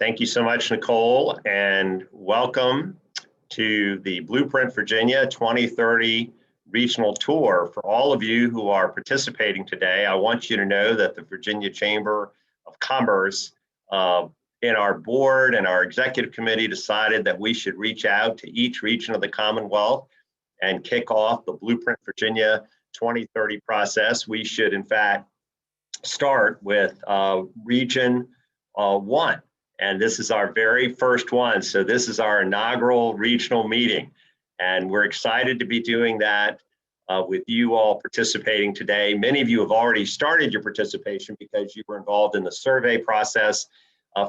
Thank you so much, Nicole, and welcome to the Blueprint Virginia 2030 Regional Tour. For all of you who are participating today, I want you to know that the Virginia Chamber of Commerce in our board and our executive committee decided that we should reach out to each region of the Commonwealth and kick off the Blueprint Virginia 2030 process. We should, in fact, start with Region 1. And this is our very first one. So this is our inaugural regional meeting. And we're excited to be doing that with you all participating today. Many of you have already started your participation because you were involved in the survey process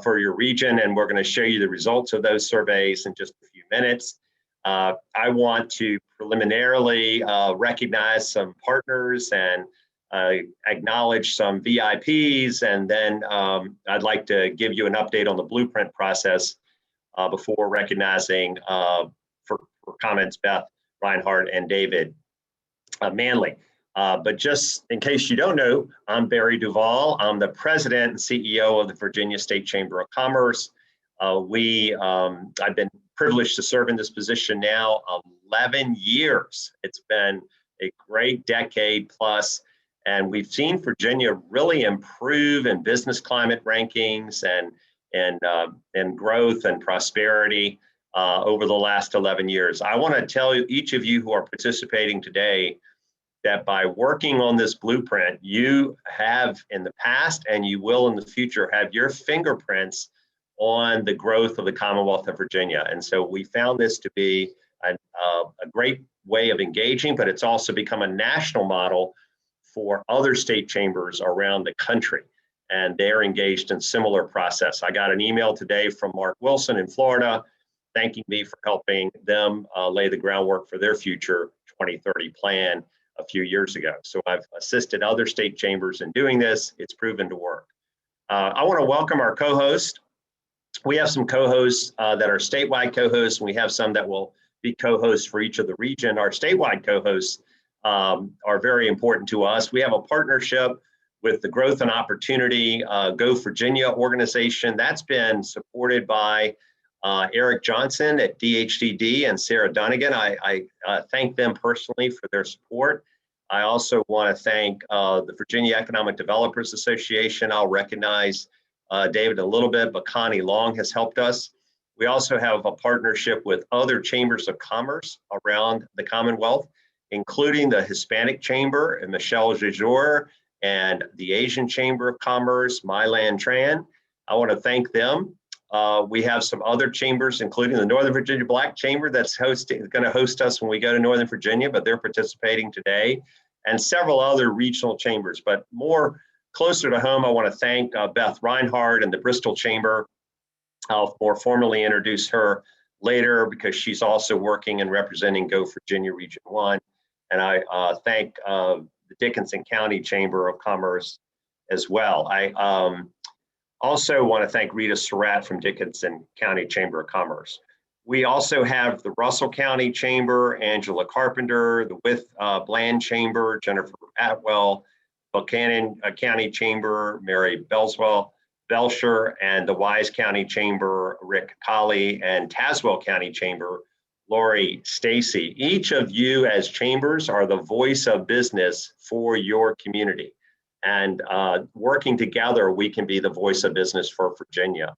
for your region. And we're going to show you the results of those surveys in just a few minutes. I want to preliminarily recognize some partners and acknowledge some VIPs, and then I'd like to give you an update on the blueprint process before recognizing for comments Beth Reinhardt and David Manley. But just in case you don't know, I'm Barry Duvall. I'm the president and CEO of the Virginia State Chamber of Commerce. I've been privileged to serve in this position now 11 years. It's been a great decade plus. And we've seen Virginia really improve in business climate rankings and growth and prosperity over the last 11 years. I want to tell each of you who are participating today that by working on this blueprint, you have in the past and you will in the future have your fingerprints on the growth of the Commonwealth of Virginia. And so we found this to be a great way of engaging, but it's also become a national model for other state chambers around the country, and they're engaged in similar process. I got an email today from Mark Wilson in Florida, thanking me for helping them lay the groundwork for their future 2030 plan a few years ago. So I've assisted other state chambers in doing this. It's proven to work. I want to welcome our co-hosts. We have some co-hosts that are statewide co-hosts, and we have some that will be co-hosts for each of the region. Our statewide co-hosts are very important to us. We have a partnership with the Growth and Opportunity GO Virginia organization. That's been supported by Eric Johnson at DHDD and Sarah Dunnigan. I thank them personally for their support. I also want to thank the Virginia Economic Developers Association. I'll recognize David a little bit, but Connie Long has helped us. We also have a partnership with other chambers of commerce around the Commonwealth, including the Hispanic Chamber and Michelle Jajour, and the Asian Chamber of Commerce, Mylan Tran. I want to thank them. We have some other chambers, including the Northern Virginia Black Chamber that's going to host us when we go to Northern Virginia, but they're participating today, and several other regional chambers. But more closer to home, I want to thank Beth Reinhardt and the Bristol Chamber. I'll more formally introduce her later because she's also working and representing GO Virginia Region 1. And I thank the Dickenson County Chamber of Commerce as well. I also want to thank Rita Surratt from Dickenson County Chamber of Commerce. We also have the Russell County Chamber, Angela Carpenter, the Wythe Bland Chamber, Jennifer Atwell, Buchanan County Chamber, Mary Belcher, and the Wise County Chamber, Rick Colley, and Tazewell County Chamber, Lori Stacy. Each of you as chambers are the voice of business for your community. And working together, we can be the voice of business for Virginia.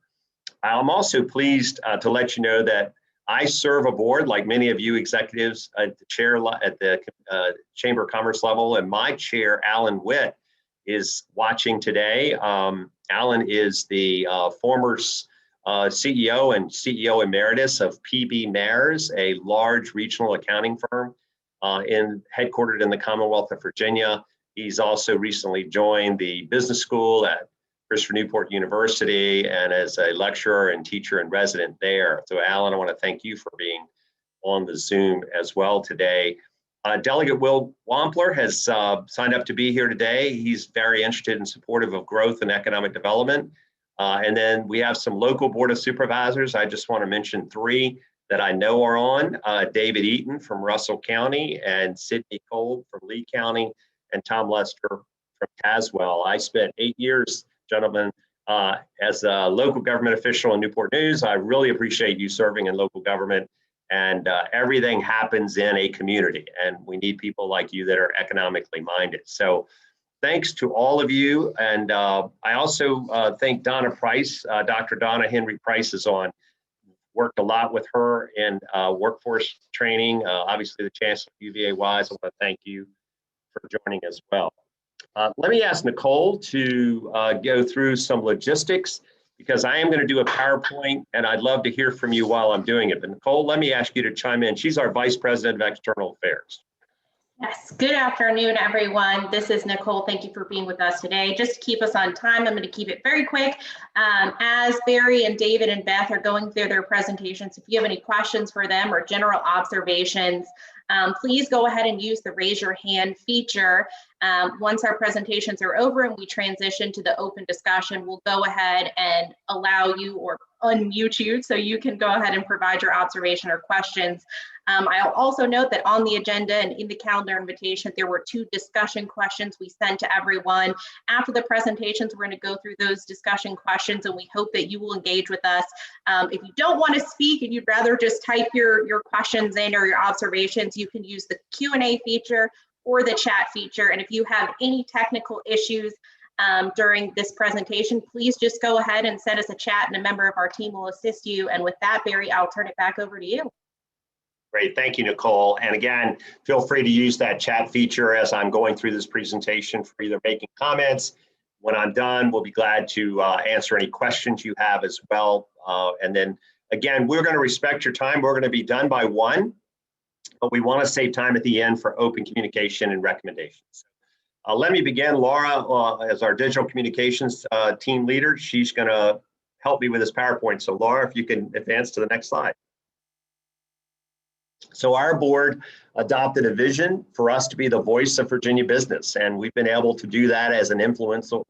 I'm also pleased to let you know that I serve a board, like many of you executives at the chair at the Chamber of Commerce level, and my chair, Alan Witt, is watching today. Alan is the former CEO and CEO Emeritus of PB Mares, a large regional accounting firm headquartered in the Commonwealth of Virginia. He's also recently joined the business school at Christopher Newport University and as a lecturer and teacher and resident there. So Alan, I want to thank you for being on the Zoom as well today. Delegate Will Wampler has signed up to be here today. He's very interested and supportive of growth and economic development. And then we have some local Board of Supervisors. I just want to mention three that I know are on. David Eaton from Russell County, and Sidney Kolb from Lee County, and Tom Lester from Tazewell. I spent 8 years, gentlemen, As a local government official in Newport News, I really appreciate you serving in local government, and everything happens in a community, and we need people like you that are economically minded. So thanks to all of you, and I also thank Donna Price. Dr. Donna Henry Price is on. Worked a lot with her in workforce training. Obviously, the Chancellor of UVA-Wise, I want to thank you for joining as well. Let me ask Nicole to go through some logistics, because I am going to do a PowerPoint, and I'd love to hear from you while I'm doing it. But Nicole, let me ask you to chime in. She's our Vice President of External Affairs. Yes, good afternoon, everyone. This is Nicole. Thank you for being with us today. Just to keep us on time, I'm going to keep it very quick. As Barry and David and Beth are going through their presentations, if you have any questions for them or general observations, please go ahead and use the raise your hand feature. Once our presentations are over and we transition to the open discussion, we'll go ahead and allow you or unmute you so you can go ahead and provide your observation or questions. I'll also note that on the agenda and in the calendar invitation, there were 2 discussion questions we sent to everyone. After the presentations, we're going to go through those discussion questions, and we hope that you will engage with us. If you don't want to speak and you'd rather just type your questions in or your observations, you can use the Q&A feature or the chat feature. And if you have any technical issues during this presentation, please just go ahead and send us a chat, and a member of our team will assist you. And with that, Barry, I'll turn it back over to you. Great, thank you, Nicole. And again, feel free to use that chat feature as I'm going through this presentation for either making comments. When I'm done, we'll be glad to answer any questions you have as well. And then again, we're going to respect your time. We're going to be done by 1, but we want to save time at the end for open communication and recommendations. Let me begin. Laura, as our digital communications team leader, she's going to help me with this PowerPoint. So Laura, if you can advance to the next slide. So our board adopted a vision for us to be the voice of Virginia business, and we've been able to do that as an influential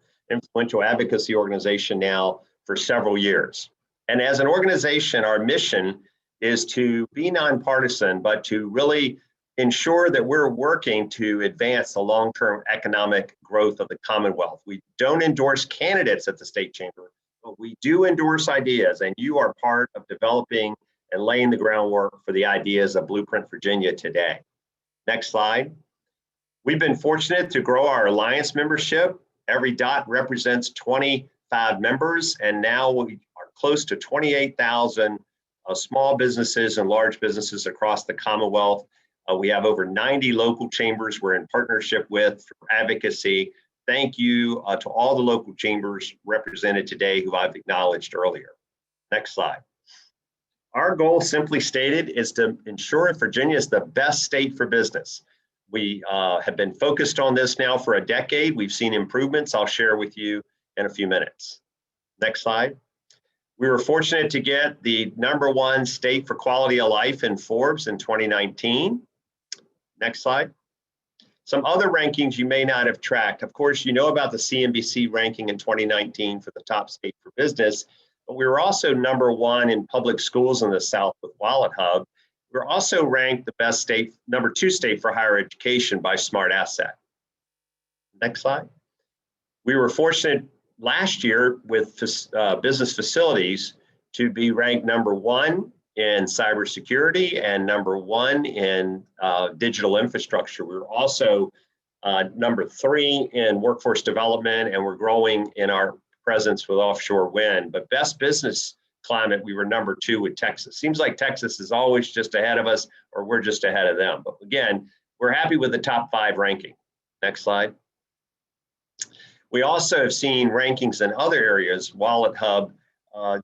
advocacy organization now for several years. And as an organization, our mission is to be nonpartisan, but to really ensure that we're working to advance the long-term economic growth of the Commonwealth. We don't endorse candidates at the state chamber, but we do endorse ideas, and you are part of developing and laying the groundwork for the ideas of Blueprint Virginia today. Next slide. We've been fortunate to grow our alliance membership. Every dot represents 25 members, and now we are close to 28,000 small businesses and large businesses across the Commonwealth. We have over 90 local chambers we're in partnership with for advocacy. Thank you to all the local chambers represented today who I've acknowledged earlier. Next slide. Our goal, simply stated, is to ensure Virginia is the best state for business. We have been focused on this now for a decade. We've seen improvements I'll share with you in a few minutes. Next slide. We were fortunate to get the #1 state for quality of life in Forbes in 2019. Next slide. Some other rankings you may not have tracked. Of course, you know about the CNBC ranking in 2019 for the top state for business. But we were also #1 in public schools in the South with Wallet Hub. We're also ranked the best state, #2 state for higher education by Smart Asset. Next slide. We were fortunate last year with business facilities to be ranked #1 in cybersecurity and #1 in digital infrastructure. We were also #3 in workforce development, and we're growing in our presence with offshore wind. But best business climate, we were #2 with Texas. Seems like Texas is always just ahead of us, or we're just ahead of them. But again, we're happy with the top 5 ranking. Next slide. We also have seen rankings in other areas. Wallet Hub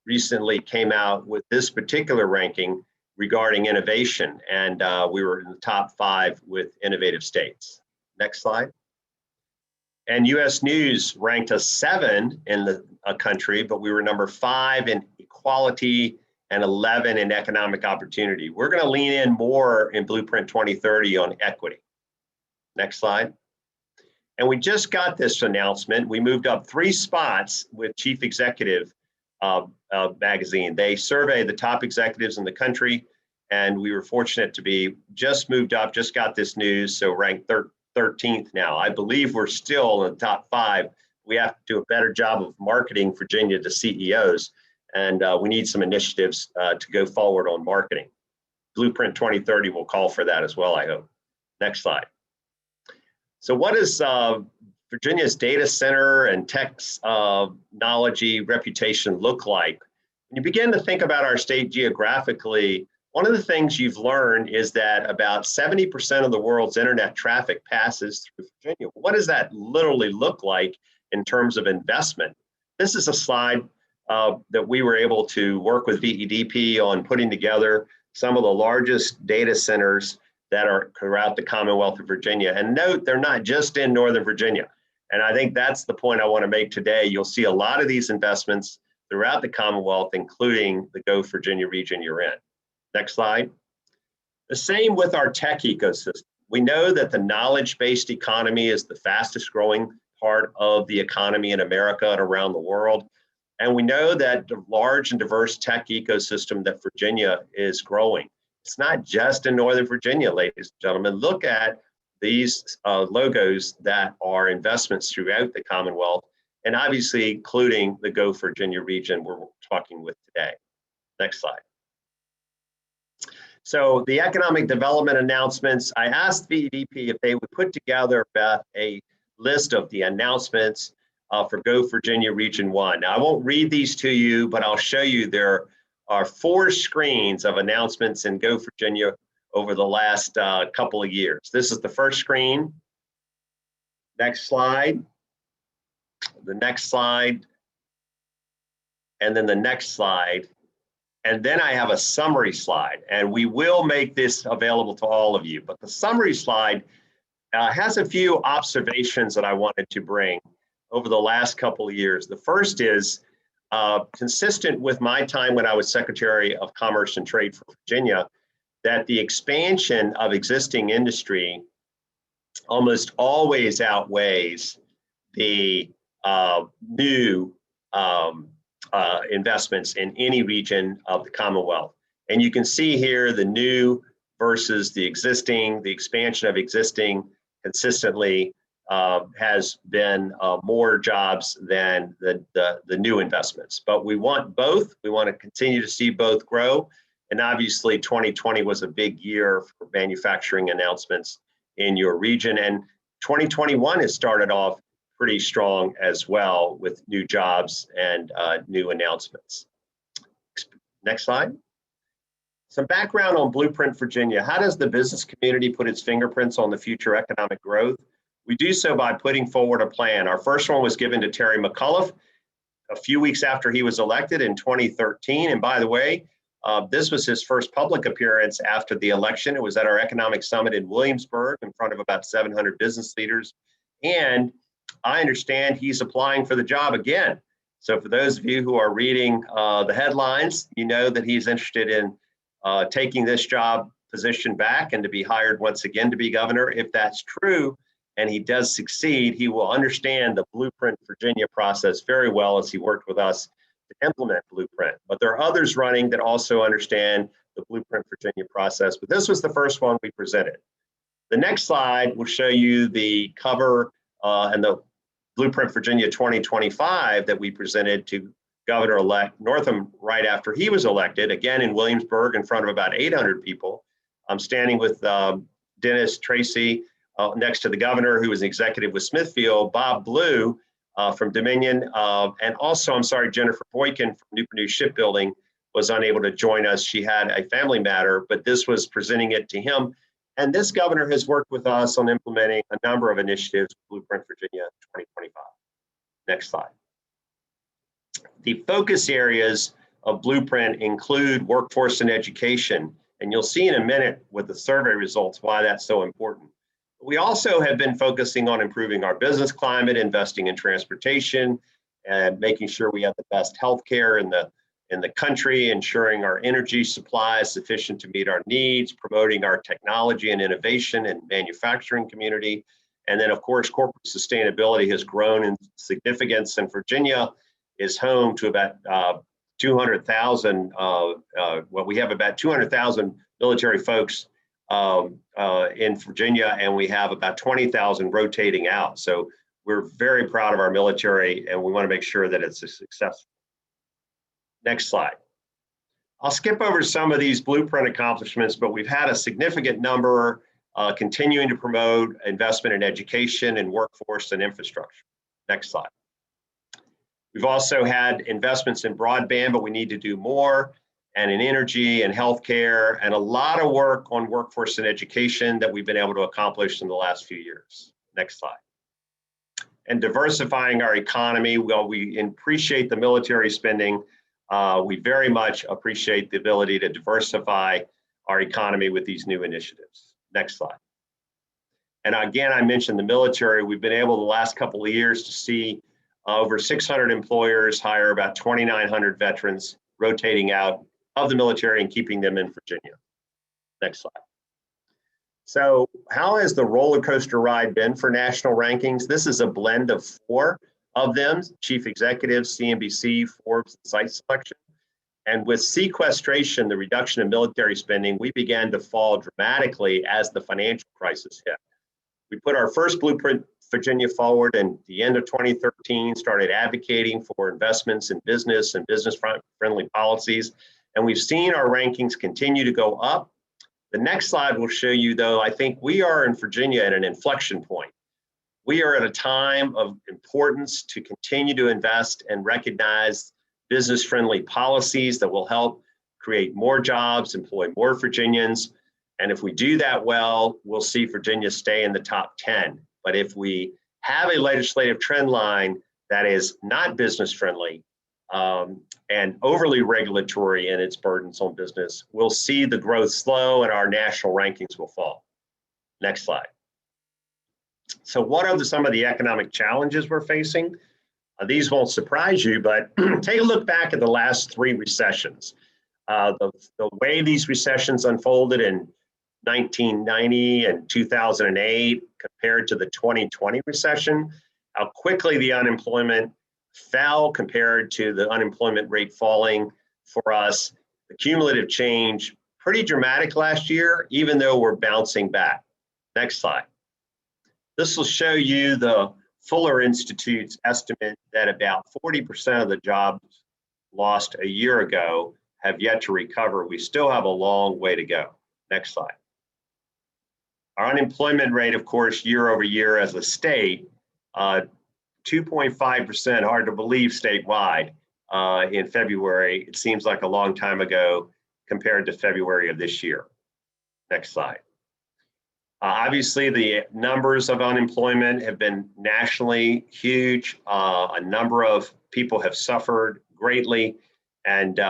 recently came out with this particular ranking regarding innovation, and we were in the top 5 with innovative states. Next slide. And US News ranked us 7 in the country, but we were #5 in equality and 11 in economic opportunity. We're going to lean in more in Blueprint 2030 on equity. Next slide. And we just got this announcement. We moved up 3 spots with Chief Executive magazine. They survey the top executives in the country, and we were fortunate to be just moved up, just got this news, so ranked 13th now. I believe we're still in the top 5. we have to do a better job of marketing Virginia to CEOs, and we need some initiatives to go forward on marketing. Blueprint 2030 will call for that as well, I hope. Next slide. So what does Virginia's data center and technology reputation look like? When you begin to think about our state geographically, one of the things you've learned is that about 70% of the world's internet traffic passes through Virginia. What does that literally look like in terms of investment? This is a slide that we were able to work with VEDP on putting together some of the largest data centers that are throughout the Commonwealth of Virginia. And note, they're not just in Northern Virginia. And I think that's the point I want to make today. You'll see a lot of these investments throughout the Commonwealth, including the GO Virginia region you're in. Next slide. The same with our tech ecosystem. We know that the knowledge-based economy is the fastest growing part of the economy in America and around the world. And we know that the large and diverse tech ecosystem that Virginia is growing. It's not just in Northern Virginia, ladies and gentlemen. Look at these logos that are investments throughout the Commonwealth, and obviously including the GO Virginia region we're talking with today. Next slide. So the economic development announcements, I asked VEDP if they would put together, Beth, a list of the announcements for GO Virginia Region 1. Now, I won't read these to you, but I'll show you there are 4 screens of announcements in GO Virginia over the last couple of years. This is the first screen. Next slide. The next slide. And then the next slide. And then I have a summary slide, and we will make this available to all of you. But the summary slide has a few observations that I wanted to bring over the last couple of years. The first is consistent with my time when I was Secretary of Commerce and Trade for Virginia, that the expansion of existing industry almost always outweighs the new investments in any region of the Commonwealth. And you can see here the new versus the existing. The expansion of existing consistently has been more jobs than the new investments. But we want both. We want to continue to see both grow. And obviously 2020 was a big year for manufacturing announcements in your region. And 2021 has started off pretty strong as well with new jobs and new announcements. Next slide. Some background on Blueprint Virginia. How does the business community put its fingerprints on the future economic growth? We do so by putting forward a plan. Our first one was given to Terry McAuliffe a few weeks after he was elected in 2013. And by the way, this was his first public appearance after the election. It was at our economic summit in Williamsburg in front of about 700 business leaders. And I understand he's applying for the job again. So for those of you who are reading the headlines, you know that he's interested in taking this job position back and to be hired once again to be governor. If that's true, and he does succeed, he will understand the Blueprint Virginia process very well as he worked with us to implement Blueprint. But there are others running that also understand the Blueprint Virginia process, but this was the first one we presented. The next slide will show you the cover and the Blueprint Virginia 2025 that we presented to Governor-elect Norton right after he was elected, again in Williamsburg in front of about 800 people. I'm standing with Dennis Tracy next to the governor, who was an executive with Smithfield, Bob Blue from Dominion, and also, I'm sorry, Jennifer Boykin from Newport News Shipbuilding was unable to join us. She had a family matter, but this was presenting it to him. And this governor has worked with us on implementing a number of initiatives, Blueprint Virginia 2025. Next slide. The focus areas of Blueprint include workforce and education, and you'll see in a minute with the survey results why that's so important. We also have been focusing on improving our business climate, investing in transportation, and making sure we have the best healthcare in the country, ensuring our energy supply is sufficient to meet our needs, promoting our technology and innovation and manufacturing community. And then, of course, corporate sustainability has grown in significance, and Virginia is home to about 200,000, we have about 200,000 military folks in Virginia, and we have about 20,000 rotating out. So We're very proud of our military, and we want to make sure that it's a success. Next slide. I'll skip over some of these blueprint accomplishments, but we've had a significant number continuing to promote investment in education and workforce and infrastructure. Next slide. We've also had investments in broadband, but we need to do more, and in energy and healthcare, and a lot of work on workforce and education that we've been able to accomplish in the last few years. Next slide. And diversifying our economy. Well, we appreciate the military spending. We very much appreciate the ability to diversify our economy with these new initiatives. Next slide. And again, I mentioned the military. We've been able the last couple of years to see over 600 employers hire about 2,900 veterans, rotating out of the military and keeping them in Virginia. Next slide. So how has the roller coaster ride been for national rankings? This is a blend of 4 of them: chief executives, CNBC, Forbes, and site selection. And with sequestration, the reduction in military spending, we began to fall dramatically as the financial crisis hit. We put our first Blueprint Virginia forward in the end of 2013, started advocating for investments in business and business-friendly policies, and we've seen our rankings continue to go up. The next slide will show you, though, I think we are in Virginia at an inflection point. We are at a time of importance to continue to invest and recognize business-friendly policies that will help create more jobs, employ more Virginians. And if we do that well, we'll see Virginia stay in the top 10. But if we have a legislative trend line that is not business-friendly and overly regulatory in its burdens on business, we'll see the growth slow and our national rankings will fall. Next slide. So what are some of the economic challenges we're facing? These won't surprise you, but take a look back at the last 3 recessions. The way these recessions unfolded in 1990 and 2008 compared to the 2020 recession, how quickly the unemployment fell compared to the unemployment rate falling for us. The cumulative change, pretty dramatic last year, even though we're bouncing back. Next slide. This will show you the Fuller Institute's estimate that about 40% of the jobs lost a year ago have yet to recover. We still have a long way to go. Next slide. Our unemployment rate, of course, year over year as a state, 2.5%, hard to believe statewide in February. It seems like a long time ago compared to February of this year. Next slide. Obviously, the numbers of unemployment have been nationally huge. A number of people have suffered greatly, and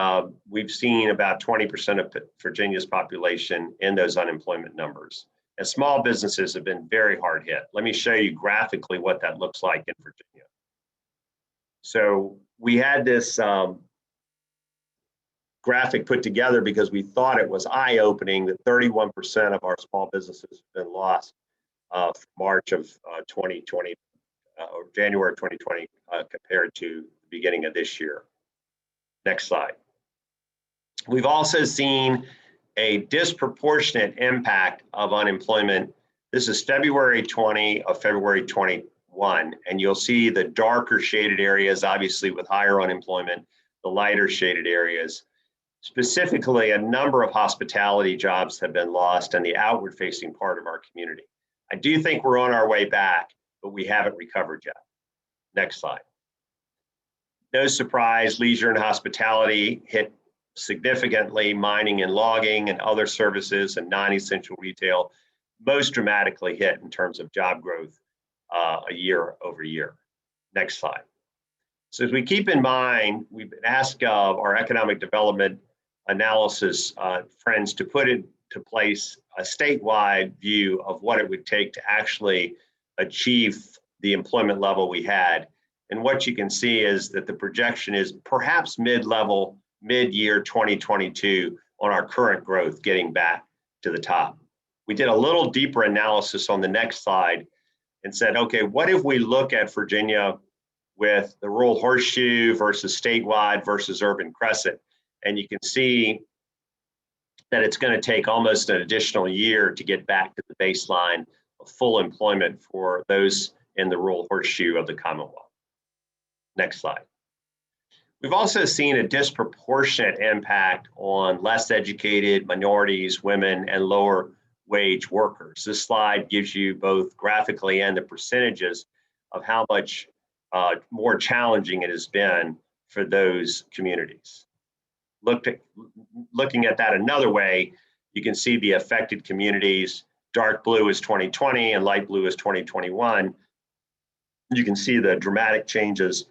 we've seen about 20% of Virginia's population in those unemployment numbers. And small businesses have been very hard hit. Let me show you graphically what that looks like in Virginia. So we had this graphic put together because we thought it was eye-opening that 31% of our small businesses have been lost from March of 2020 or January of 2020 compared to the beginning of this year. Next slide. We've also seen a disproportionate impact of unemployment. This is February 20 of February 21, and you'll see the darker shaded areas, obviously with higher unemployment, the lighter shaded areas. Specifically, a number of hospitality jobs have been lost in the outward facing part of our community. I do think we're on our way back, but we haven't recovered yet. Next slide. No surprise, leisure and hospitality hit significantly, mining and logging and other services and non-essential retail most dramatically hit in terms of job growth a year over year. Next slide. So as we keep in mind, we've asked our economic development analysis friends to put into place a statewide view of what it would take to actually achieve the employment level we had. And what you can see is that the projection is perhaps mid-level, mid-year 2022 on our current growth getting back to the top. We did a little deeper analysis on the next slide and said, okay, what if we look at Virginia with the rural horseshoe versus statewide versus urban crescent? And you can see that it's going to take almost an additional year to get back to the baseline of full employment for those in the rural horseshoe of the Commonwealth. Next slide. We've also seen a disproportionate impact on less educated minorities, women, and lower wage workers. This slide gives you both graphically and the percentages of how much more challenging it has been for those communities. Looking at that another way, you can see the affected communities. Dark blue is 2020 and light blue is 2021. You can see the dramatic changes,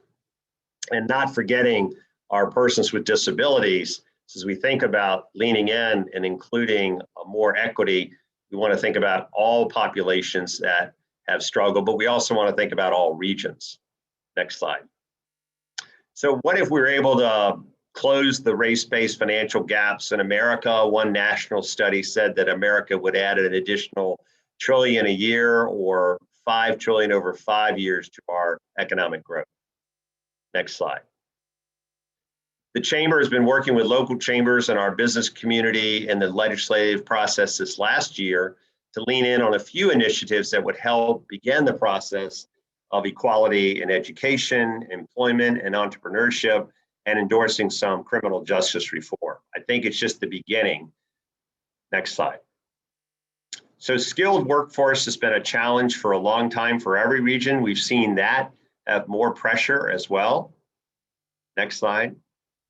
and not forgetting our persons with disabilities. As we think about leaning in and including more equity, we want to think about all populations that have struggled, but we also want to think about all regions. Next slide. So what if we were able to close the race-based financial gaps in America? One national study said that America would add an additional $1 trillion a year, or $5 trillion over 5 years, to our economic growth. Next slide. The chamber has been working with local chambers and our business community in the legislative process this last year to lean in on a few initiatives that would help begin the process of equality in education, employment, and entrepreneurship, and endorsing some criminal justice reform. I think it's just the beginning. Next slide. So skilled workforce has been a challenge for a long time for every region. We've seen that have more pressure as well. Next slide.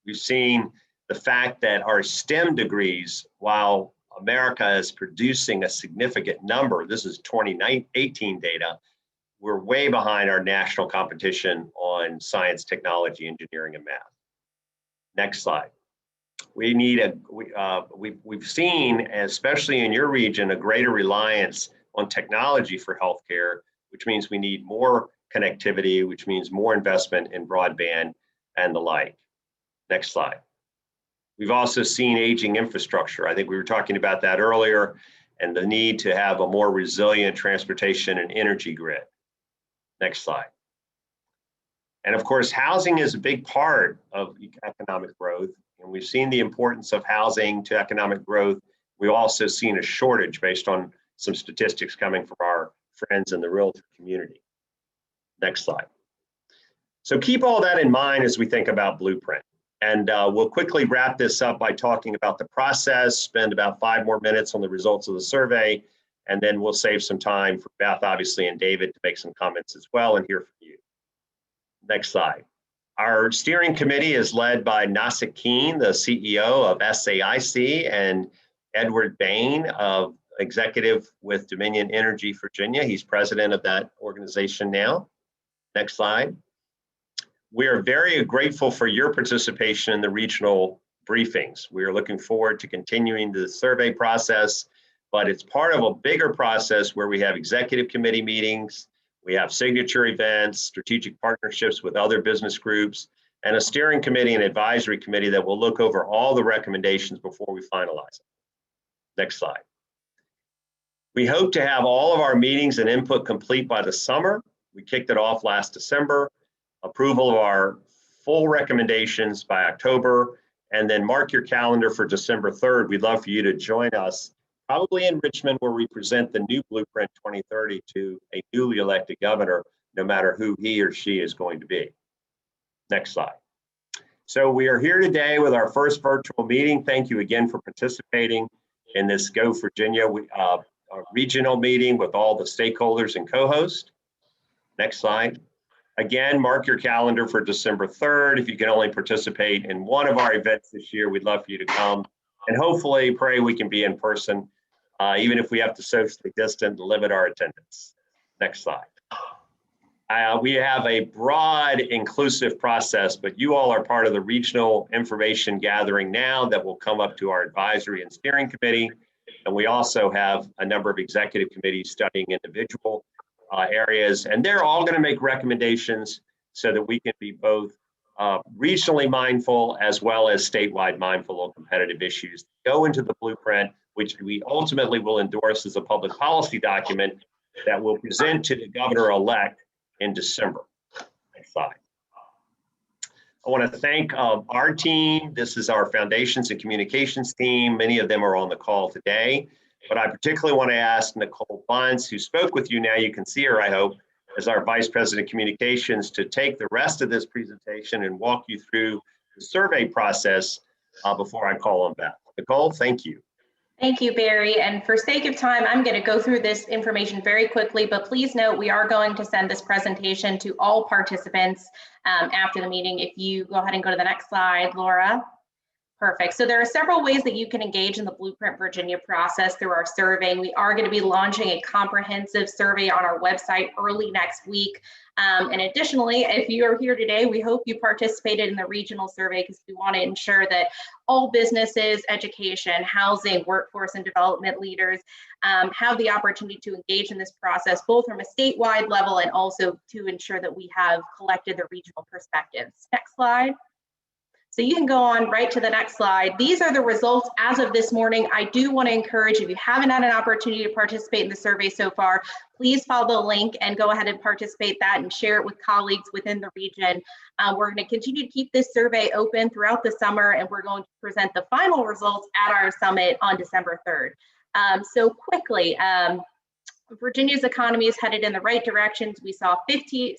We've seen the fact that our STEM degrees, while America is producing a significant number, this is 2018 data, we're way behind our national competition on science, technology, engineering, and math. Next slide. We need we've seen, especially in your region, a greater reliance on technology for healthcare, which means we need more connectivity, which means more investment in broadband and the like. Next slide. We've also seen aging infrastructure. I think we were talking about that earlier, and the need to have a more resilient transportation and energy grid. Next slide. And of course, housing is a big part of economic growth, and we've seen the importance of housing to economic growth. We've also seen a shortage based on some statistics coming from our friends in the realtor community. Next slide. So keep all that in mind as we think about Blueprint. And we'll quickly wrap this up by talking about the process, spend about 5 more minutes on the results of the survey, and then we'll save some time for Beth, obviously, and David to make some comments as well and hear from you. Next slide. Our steering committee is led by Nasik Keen, the CEO of SAIC, and Edward Bain, of executive with Dominion Energy Virginia. He's president of that organization now. Next slide. We are very grateful for your participation in the regional briefings. We are looking forward to continuing the survey process, but it's part of a bigger process where we have executive committee meetings, we have signature events, strategic partnerships with other business groups, and a steering committee and advisory committee that will look over all the recommendations before we finalize it. Next slide. We hope to have all of our meetings and input complete by the summer. We kicked it off last December. Approval of our full recommendations by October, and then mark your calendar for December 3rd. We'd love for you to join us, probably in Richmond, where we present the new Blueprint 2030 to a newly elected governor, no matter who he or she is going to be. Next slide. So we are here today with our first virtual meeting. Thank you again for participating in this GO Virginia regional meeting with all the stakeholders and co-hosts. Next slide. Again, mark your calendar for December 3rd. If you can only participate in one of our events this year, we'd love for you to come. And hopefully, pray we can be in person, even if we have to socially distance and limit our attendance. Next slide. We have a broad, inclusive process, but you all are part of the regional information gathering now that will come up to our advisory and steering committee. And we also have a number of executive committees studying individual areas, and they're all going to make recommendations so that we can be both regionally mindful as well as statewide mindful of competitive issues. Go into the blueprint, which we ultimately will endorse as a public policy document that we'll present to the governor-elect in December. Next slide. I want to thank our team. This is our foundations and communications team. Many of them are on the call today. But I particularly want to ask Nicole Bunce, who spoke with you. Now you can see her, I hope, as our Vice President of Communications to take the rest of this presentation and walk you through the survey process before I call on Beth. Nicole, thank you. Thank you, Barry. And for sake of time, I'm going to go through this information very quickly, but please note we are going to send this presentation to all participants after the meeting. If you go ahead and go to the next slide, Laura. Perfect. So there are several ways that you can engage in the Blueprint Virginia process through our survey. We are going to be launching a comprehensive survey on our website early next week. And additionally, if you are here today, we hope you participated in the regional survey because we want to ensure that all businesses, education, housing, workforce, and development leaders have the opportunity to engage in this process, both from a statewide level and also to ensure that we have collected the regional perspectives. Next slide. So you can go on right to the next slide. These are the results as of this morning. I do want to encourage, if you haven't had an opportunity to participate in the survey so far, please follow the link and go ahead and participate that and share it with colleagues within the region. We're going to continue to keep this survey open throughout the summer, and we're going to present the final results at our summit on December 3rd. So quickly, Virginia's economy is headed in the right directions. We saw 57%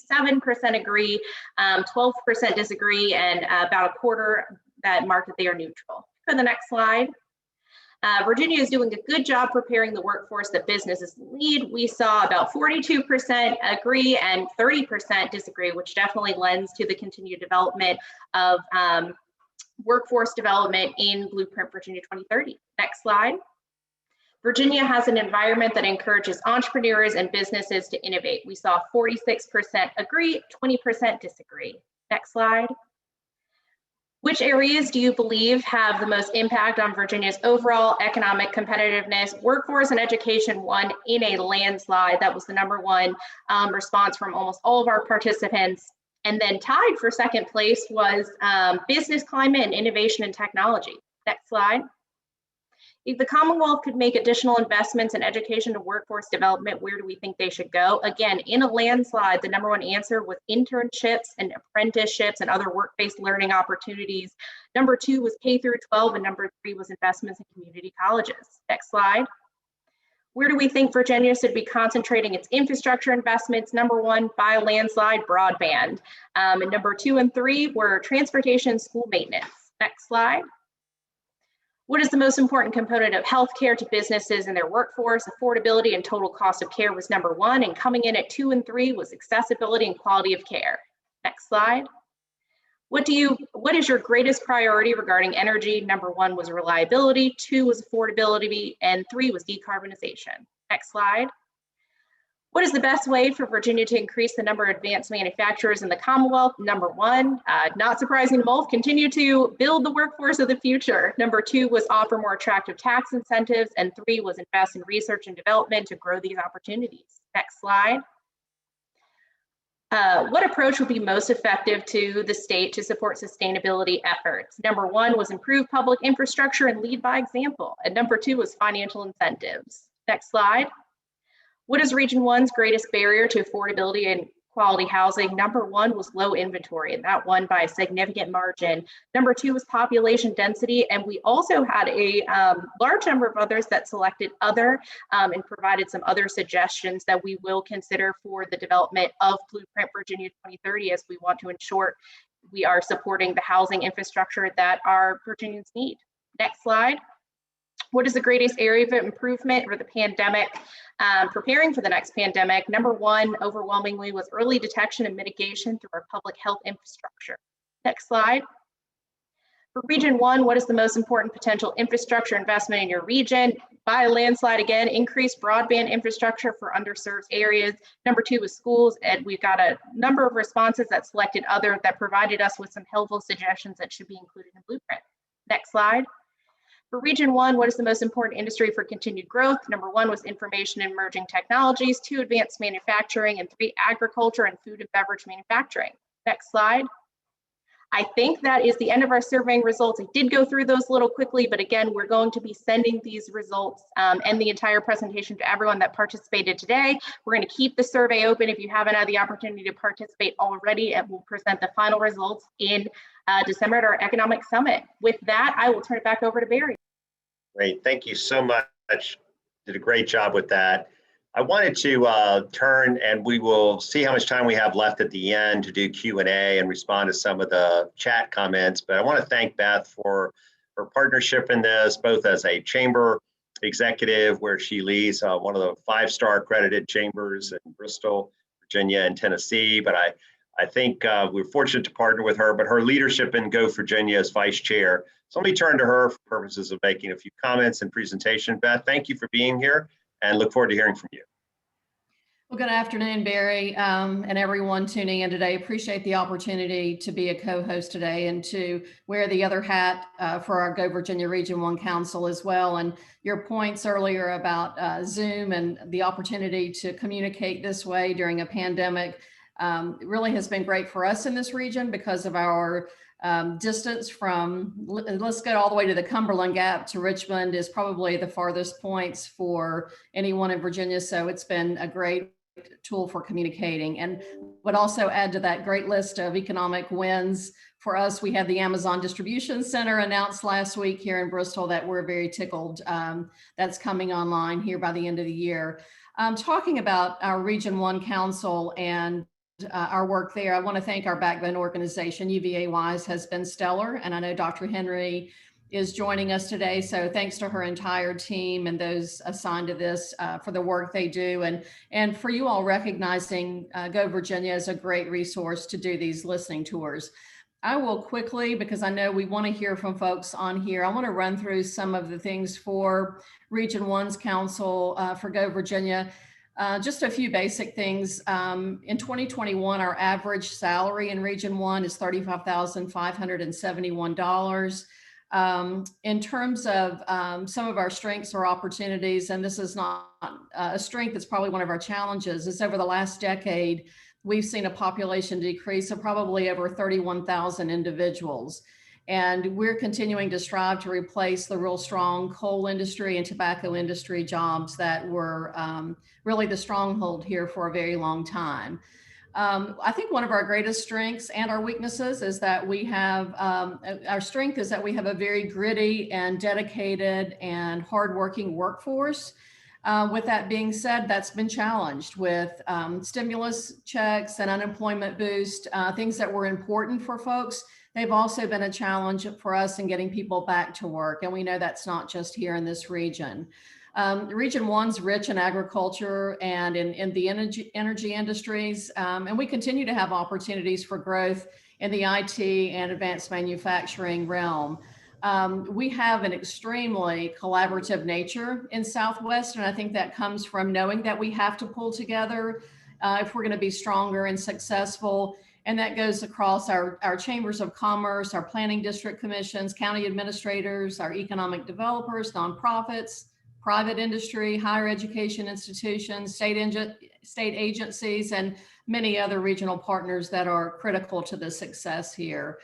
agree, 12% disagree, and about a quarter that marked that they are neutral. For the next slide. Virginia is doing a good job preparing the workforce that businesses need. We saw about 42% agree and 30% disagree, which definitely lends to the continued development of workforce development in Blueprint Virginia 2030. Next slide. Virginia has an environment that encourages entrepreneurs and businesses to innovate. We saw 46% agree, 20% disagree. Next slide. Which areas do you believe have the most impact on Virginia's overall economic competitiveness? Workforce and education won in a landslide. That was the #1 response from almost all of our participants. And then tied for second place was business climate and innovation and technology. Next slide. If the Commonwealth could make additional investments in education and workforce development, where do we think they should go? Again, in a landslide, the #1 answer was internships and apprenticeships and other work-based learning opportunities. #2 was K through 12, and #3 was investments in community colleges. Next slide. Where do we think Virginia should be concentrating its infrastructure investments? #1, by a landslide, broadband. And #2 and 3 were transportation, school maintenance. Next slide. What is the most important component of healthcare to businesses and their workforce? Affordability and total cost of care was #1, and coming in at 2 and 3 was accessibility and quality of care. Next slide. What is your greatest priority regarding energy? #1 was reliability, 2 was affordability, and 3 was decarbonization. Next slide. What is the best way for Virginia to increase the number of advanced manufacturers in the Commonwealth? #1, not surprising to most, continue to build the workforce of the future. #2 was offer more attractive tax incentives, and 3 was invest in research and development to grow these opportunities. Next slide. What approach would be most effective to the state to support sustainability efforts? #1 was improve public infrastructure and lead by example, and #2 was financial incentives. Next slide. What is Region 1's greatest barrier to affordability and quality housing? #1 was low inventory, and that won by a significant margin. #2 was population density, and we also had a large number of others that selected other and provided some other suggestions that we will consider for the development of Blueprint Virginia 2030, as we want to ensure we are supporting the housing infrastructure that our Virginians need. Next slide. What is the greatest area of improvement for the pandemic? Preparing for the next pandemic, #1 overwhelmingly was early detection and mitigation through our public health infrastructure. Next slide. For Region 1, what is the most important potential infrastructure investment in your region? By a landslide again, increased broadband infrastructure for underserved areas. #2 was schools, and we've got a number of responses that selected other that provided us with some helpful suggestions that should be included in Blueprint. Next slide. For Region 1, what is the most important industry for continued growth? #1 was information and emerging technologies, 2 advanced manufacturing, and 3 agriculture and food and beverage manufacturing. Next slide. I think that is the end of our surveying results. I did go through those a little quickly, but again, we're going to be sending these results and the entire presentation to everyone that participated today. We're going to keep the survey open if you haven't had the opportunity to participate already, and we'll present the final results in December at our Economic Summit. With that, I will turn it back over to Barry. Great, thank you so much. Did a great job with that. I wanted to turn, and we will see how much time we have left at the end to do Q&A and respond to some of the chat comments. But I want to thank Beth for her partnership in this, both as a chamber executive, where she leads one of the 5-star accredited chambers in Bristol, Virginia, and Tennessee. But I think we're fortunate to partner with her, but her leadership in GO Virginia as vice chair. So let me turn to her for purposes of making a few comments and presentation. Beth, thank you for being here, and look forward to hearing from you. Well, good afternoon, Barry, and everyone tuning in today. Appreciate the opportunity to be a co-host today and to wear the other hat for our GO Virginia Region 1 Council as well. And your points earlier about Zoom and the opportunity to communicate this way during a pandemic really has been great for us in this region because of our distance from, let's go all the way to the Cumberland Gap to Richmond is probably the farthest points for anyone in Virginia. So it's been a great tool for communicating, and would also add to that great list of economic wins for us. We had the Amazon Distribution Center announced last week here in Bristol that we're very tickled. That's coming online here by the end of the year. Talking about our Region 1 Council and our work there, I want to thank our backbone organization. UVA WISE has been stellar, and I know Dr. Henry is joining us today. So thanks to her entire team and those assigned to this for the work they do, and for you all recognizing GO Virginia as a great resource to do these listening tours. I will quickly, because I know we want to hear from folks on here, I want to run through some of the things for Region 1's Council for GO Virginia. Just a few basic things. In 2021, our average salary in Region 1 is $35,571. In terms of some of our strengths or opportunities, and this is not a strength, it's probably one of our challenges, is over the last decade, we've seen a population decrease of probably over 31,000 individuals. And we're continuing to strive to replace the real strong coal industry and tobacco industry jobs that were really the stronghold here for a very long time. I think one of our greatest strengths and our weaknesses is that we have, our strength is that we have a very gritty and dedicated and hardworking workforce. With that being said, that's been challenged with stimulus checks and unemployment boost, things that were important for folks. They've also been a challenge for us in getting people back to work. And we know that's not just here in this region. Region 1's rich in agriculture and in the energy industries, and we continue to have opportunities for growth in the IT and advanced manufacturing realm. We have an extremely collaborative nature in Southwest, and I think that comes from knowing that we have to pull together if we're going to be stronger and successful. And that goes across our chambers of commerce, our planning district commissions, county administrators, our economic developers, nonprofits, private industry, higher education institutions, state agencies, and many other regional partners that are critical to the success here.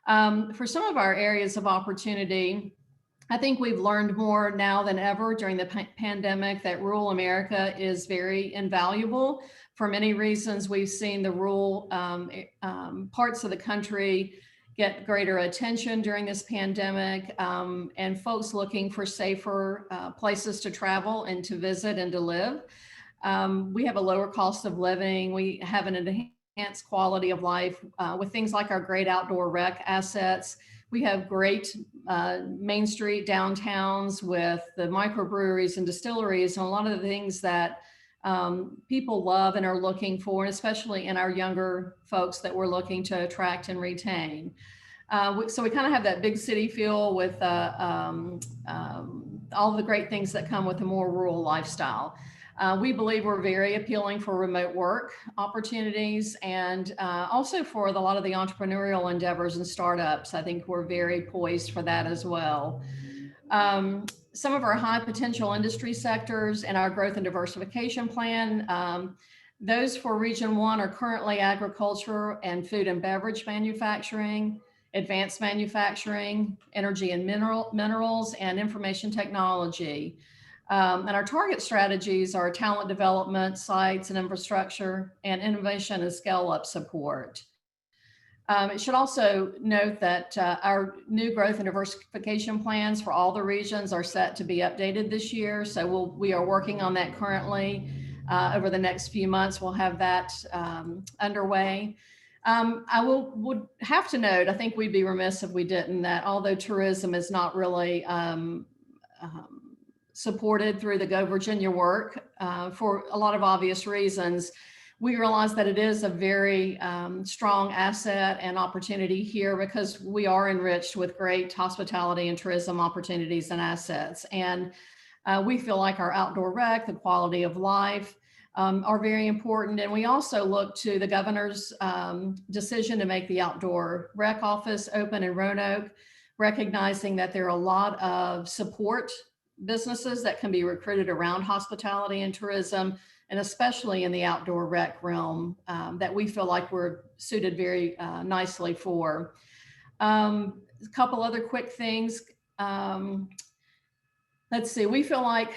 For some of our areas of opportunity, I think we've learned more now than ever during the pandemic that rural America is very invaluable. For many reasons, we've seen the rural parts of the country get greater attention during this pandemic, and folks looking for safer places to travel and to visit and to live. We have a lower cost of living. We have an enhanced quality of life with things like our great outdoor rec assets. We have great Main Street downtowns with the microbreweries and distilleries and a lot of the things that people love and are looking for, and especially in our younger folks that we're looking to attract and retain. So we kind of have that big city feel with all the great things that come with a more rural lifestyle. We believe we're very appealing for remote work opportunities and also for a lot of the entrepreneurial endeavors and startups. I think we're very poised for that as well. Some of our high potential industry sectors and our growth and diversification plan, those for Region 1 are currently agriculture and food and beverage manufacturing, advanced manufacturing, energy and minerals, and information technology. And our target strategies are talent development, sites and infrastructure, and innovation and scale-up support. It should also note that our new growth and diversification plans for all the regions are set to be updated this year. So we are working on that currently. over the next few months. We'll have that underway. Would have to note, I think we'd be remiss if we didn't, that although tourism is not really supported through the GO Virginia work for a lot of obvious reasons, we realize that it is a very strong asset and opportunity here because we are enriched with great hospitality and tourism opportunities and assets. And we feel like our outdoor rec, the quality of life, are very important. And we also look to the governor's decision to make the outdoor rec office open in Roanoke, recognizing that there are a lot of support businesses that can be recruited around hospitality and tourism, and especially in the outdoor rec realm that we feel like we're suited very nicely for. A couple other quick things. Let's see, we feel like,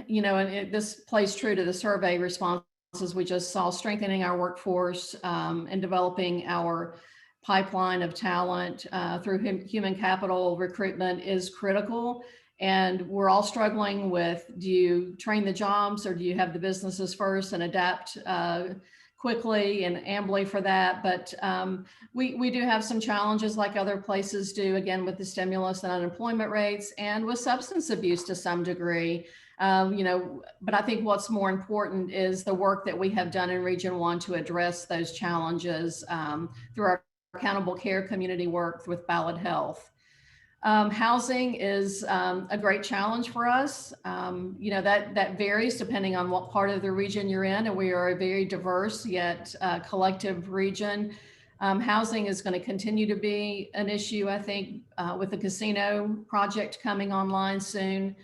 and this plays true to the survey responses we just saw, strengthening our workforce and developing our pipeline of talent through human capital recruitment is critical. And we're all struggling with, do you train the jobs or do you have the businesses first and adapt quickly and ambly for that? But we do have some challenges like other places do, again, with the stimulus and unemployment rates and with substance abuse to some degree. But I think what's more important is the work that we have done in Region 1 to address those challenges through our accountable care community work with Ballad Health. Housing is a great challenge for us. That varies depending on what part of the region you're in, and we are a very diverse yet collective region. Housing is going to continue to be an issue, I think, with the casino project coming online soon.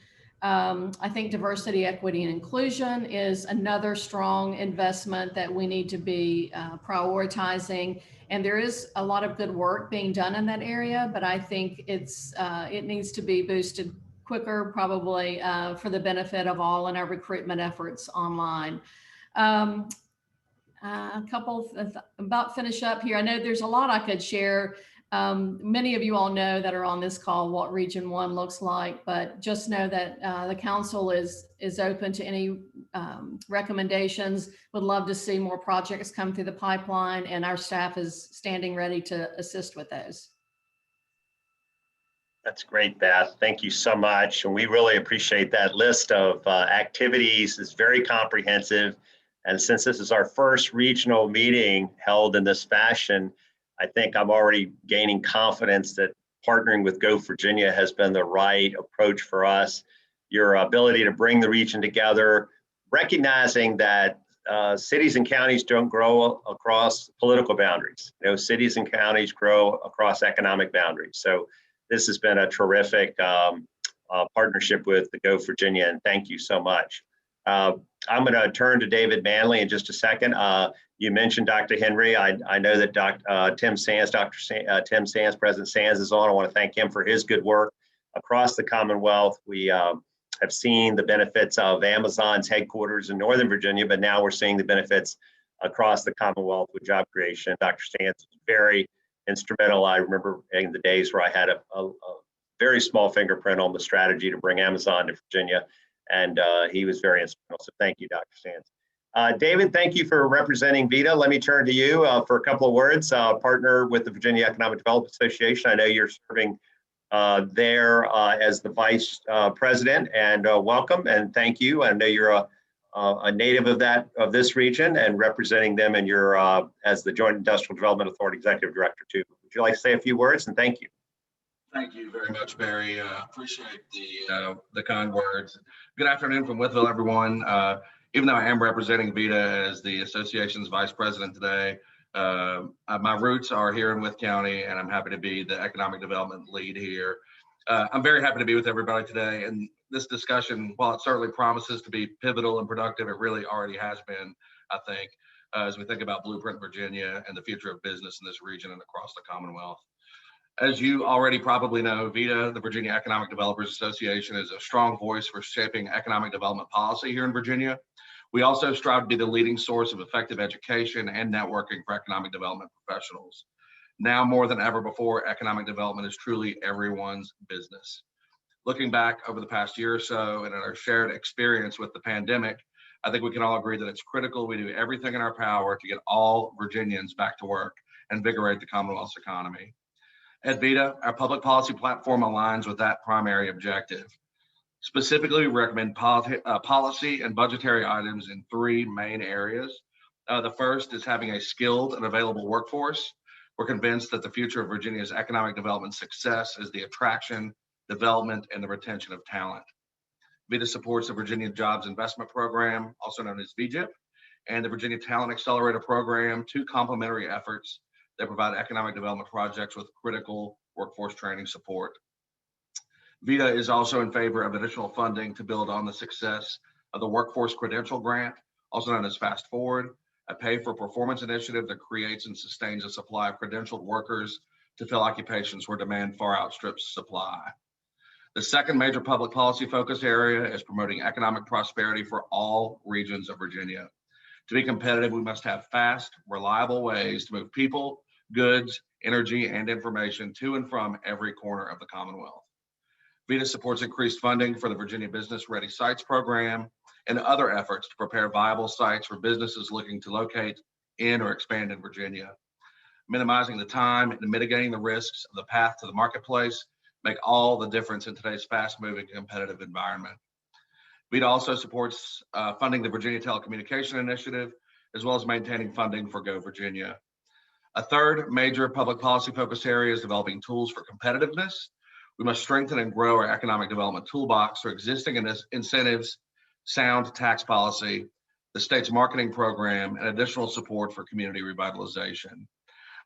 I think diversity, equity, and inclusion is another strong investment that we need to be prioritizing. And there is a lot of good work being done in that area, but I think it needs to be boosted quicker, probably for the benefit of all in our recruitment efforts online. A couple about finish up here. I know there's a lot I could share. Many of you all know that are on this call what Region 1 looks like, but just know that the council is open to any recommendations. Would love to see more projects come through the pipeline, and our staff is standing ready to assist with those. That's great, Beth. Thank you so much. And we really appreciate that list of activities. It's very comprehensive. And since this is our first regional meeting held in this fashion, I think I'm already gaining confidence that partnering with GO Virginia has been the right approach for us. Your ability to bring the region together, recognizing that cities and counties don't grow across political boundaries. Cities and counties grow across economic boundaries. So this has been a terrific partnership with the GO Virginia, and thank you so much. I'm going to turn to David Manley in just a second. You mentioned Dr. Henry. I know that Tim Sands, Tim Sands, President Sands is on. I want to thank him for his good work across the Commonwealth. We have seen the benefits of Amazon's headquarters in Northern Virginia, but now we're seeing the benefits across the Commonwealth with job creation. Dr. Sands was very instrumental. I remember in the days where I had a very small fingerprint on the strategy to bring Amazon to Virginia, and he was very instrumental. So thank you, Dr. Sands. David, thank you for representing VEDA. Let me turn to you for a couple of words. Partner with the Virginia Economic Development Association. I know you're serving there as the vice president, and welcome and thank you. I know you're a native of this region and representing them in your as the Joint Industrial Development Authority Executive Director too. Would you like to say a few words? And thank you. Thank you very much, Barry. Appreciate the kind words. Good afternoon from Wytheville, everyone. Even though I am representing VEDA as the association's vice president today, my roots are here in Wythe County, and I'm happy to be the economic development lead here. I'm very happy to be with everybody today. And this discussion, while it certainly promises to be pivotal and productive, it really already has been, I think, as we think about Blueprint Virginia and the future of business in this region and across the Commonwealth. As you already probably know, VEDA, the Virginia Economic Developers Association, is a strong voice for shaping economic development policy here in Virginia. We also strive to be the leading source of effective education and networking for economic development professionals. Now more than ever before, economic development is truly everyone's business. Looking back over the past year or so and at our shared experience with the pandemic, I think we can all agree that it's critical we do everything in our power to get all Virginians back to work and invigorate the Commonwealth's economy. At VEDA, our public policy platform aligns with that primary objective. Specifically, we recommend policy and budgetary items in three main areas. The first is having a skilled and available workforce. We're convinced that the future of Virginia's economic development success is the attraction, development, and the retention of talent. VEDA supports the Virginia Jobs Investment Program, also known as VJIP, and the Virginia Talent Accelerator Program, two complementary efforts that provide economic development projects with critical workforce training support. VEDA is also in favor of additional funding to build on the success of the Workforce Credential Grant, also known as Fast Forward, a pay-for-performance initiative that creates and sustains a supply of credentialed workers to fill occupations where demand far outstrips supply. The second major public policy focus area is promoting economic prosperity for all regions of Virginia. To be competitive, we must have fast, reliable ways to move people, goods, energy, and information to and from every corner of the Commonwealth. VEDA supports increased funding for the Virginia Business Ready Sites program and other efforts to prepare viable sites for businesses looking to locate in or expand in Virginia. Minimizing the time and mitigating the risks of the path to the marketplace make all the difference in today's fast-moving competitive environment. VEDA also supports funding the Virginia Telecommunication Initiative, as well as maintaining funding for GO Virginia. A third major public policy focus area is developing tools for competitiveness. We must strengthen and grow our economic development toolbox through existing incentives, sound tax policy, the state's marketing program, and additional support for community revitalization.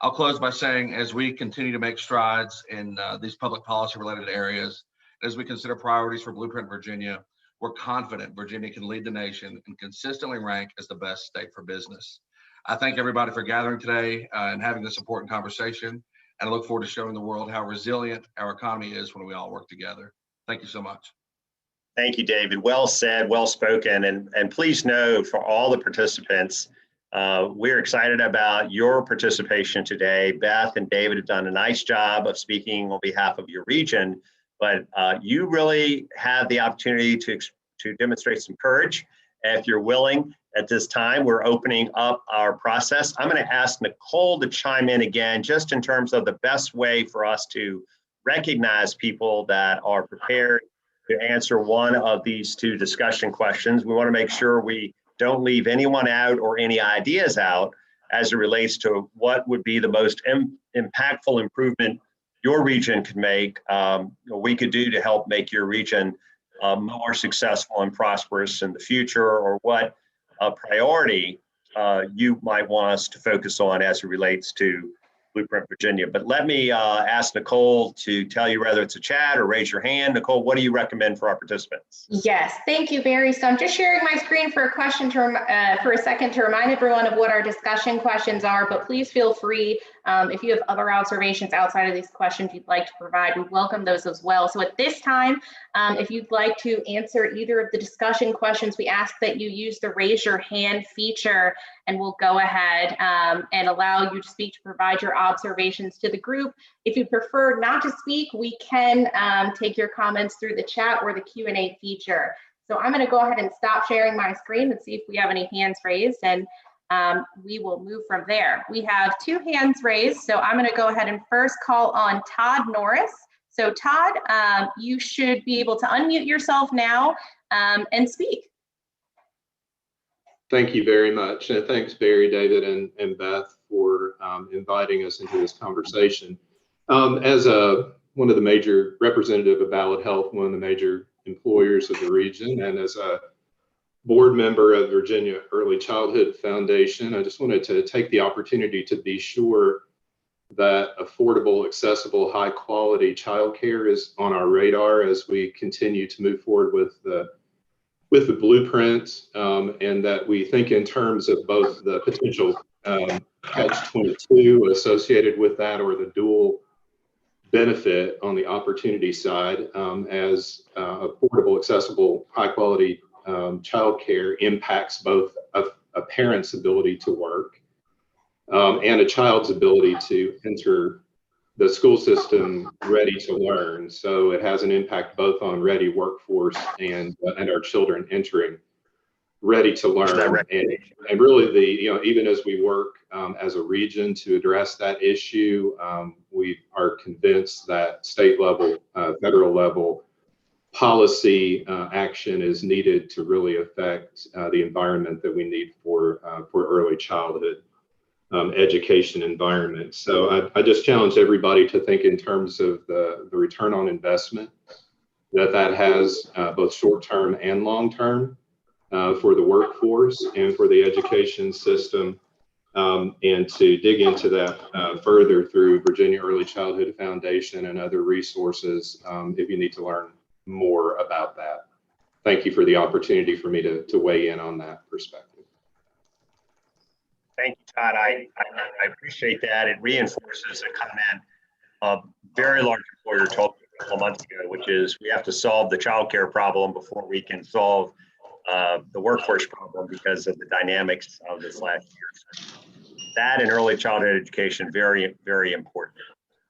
I'll close by saying, as we continue to make strides in these public policy related areas, as we consider priorities for Blueprint Virginia, we're confident Virginia can lead the nation and consistently rank as the best state for business. I thank everybody for gathering today and having this important conversation. And I look forward to showing the world how resilient our economy is when we all work together. Thank you so much. Thank you, David. Well said, well spoken. And please know for all the participants, we're excited about your participation today. Beth and David have done a nice job of speaking on behalf of your region, but you really have the opportunity to demonstrate some courage. If you're willing, at this time, we're opening up our process. I'm going to ask Nicole to chime in again, just in terms of the best way for us to recognize people that are prepared to answer one of these two discussion questions. We want to make sure we don't leave anyone out or any ideas out as it relates to what would be the most impactful improvement your region could make, we could do to help make your region more successful and prosperous in the future, or what priority you might want us to focus on as it relates to Blueprint Virginia. But let me ask Nicole to tell you whether it's a chat or raise your hand. Nicole, what do you recommend for our participants? Yes, thank you, Barry. So I'm just sharing my screen for a second to remind everyone of what our discussion questions are, but please feel free if you have other observations outside of these questions you'd like to provide, we welcome those as well. So at this time, if you'd like to answer either of the discussion questions, we ask that you use the raise your hand feature, and we'll go ahead and allow you to speak to provide your observations to the group. If you prefer not to speak, we can take your comments through the chat or the Q&A feature. So I'm going to go ahead and stop sharing my screen and see if we have any hands raised, and we will move from there. We have 2 hands raised, so I'm going to go ahead and first call on Todd Norris. So Todd, you should be able to unmute yourself now and speak. Thank you very much. And thanks, Barry, David, and Beth for inviting us into this conversation. As one of the major representative of Ballot Health, one of the major employers of the region, and as a board member of Virginia Early Childhood Foundation, I just wanted to take the opportunity to be sure that affordable, accessible, high quality childcare is on our radar as we continue to move forward with the blueprint, and that we think in terms of both the potential catch-22 associated with that, or the dual benefit on the opportunity side, as affordable, accessible, high quality childcare impacts both a parent's ability to work and a child's ability to enter the school system ready to learn. So it has an impact both on ready workforce and our children entering ready to learn. And really even as we work as a region to address that issue, we are convinced that state level, federal level policy action is needed to really affect the environment that we need for early childhood education environment. So I just challenge everybody to think in terms of the return on investment that has both short-term and long-term for the workforce and for the education system, and to dig into that further through Virginia Early Childhood Foundation and other resources if you need to learn more about that. Thank you for the opportunity for me to weigh in on that perspective. Thank you, Todd. I appreciate that. It reinforces a comment a very large employer told me a couple of months ago, which is we have to solve the childcare problem before we can solve the workforce problem because of the dynamics of this last year. That and early childhood education, very, very important.